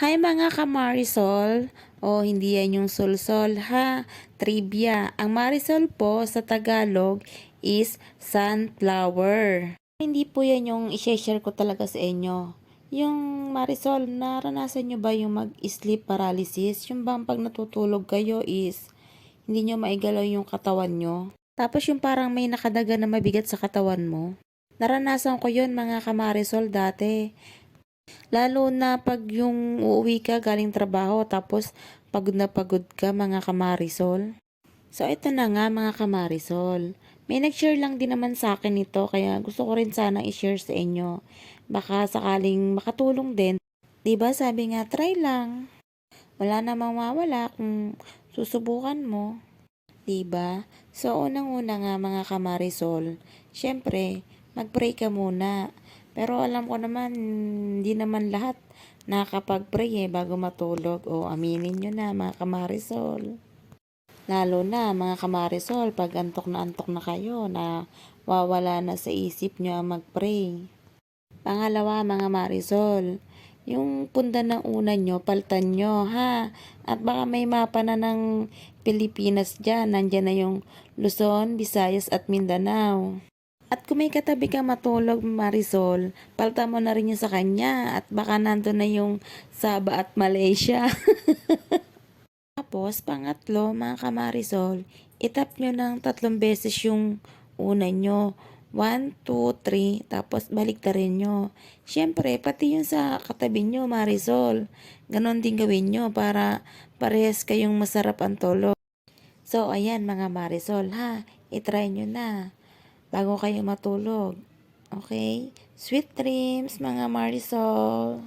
Hi mga kamarisol, o hindi yan yung solsol ha, trivia. Ang marisol po sa Tagalog is sunflower. Hindi po yan yung i-share ko talaga sa inyo. Yung marisol, naranasan nyo ba yung mag-sleep paralysis? Yung bang pag natutulog kayo is hindi nyo maigalaw yung katawan nyo? Tapos yung parang may nakadaga na mabigat sa katawan mo? Naranasan ko yun mga kamarisol dati. Lalo na pag yung uuwi ka galing trabaho tapos pagod na pagod ka mga kamarisol. So ito na nga mga kamarisol. May nag-share lang din naman sa akin ito kaya gusto ko rin sana i-share sa inyo. Baka sakaling makatulong din. 'Di ba sabi nga try lang. Wala namang mawala kung susubukan mo. 'Di ba? So unang-una nga mga kamarisol, syempre mag-pray ka muna. Pero alam ko naman, hindi naman lahat nakakapag-pray bago matulog. O aminin nyo na mga kamarisol. Lalo na mga kamarisol, pag antok na kayo, na wawala na sa isip nyo ang mag-pray. Pangalawa mga marisol, yung punda ng una nyo, paltan nyo ha. At baka may mapa na ng Pilipinas dyan, nandyan na yung Luzon, Visayas at Mindanao. At kung may katabi kang matulog, Marisol, palta mo na rin yun sa kanya at baka nandun na yung Sabah at Malaysia. Tapos, pangatlo, mga kamarisol, itap nyo ng 3 beses yung una nyo. 1, 2, 3, tapos baliktarin nyo. Siyempre, pati yun sa katabi nyo, Marisol. Ganon din gawin nyo para parehas kayong masarap ang tulog. So, ayan mga Marisol ha, itry nyo na bago kayo matulog. Okay? Sweet dreams mga Marisol.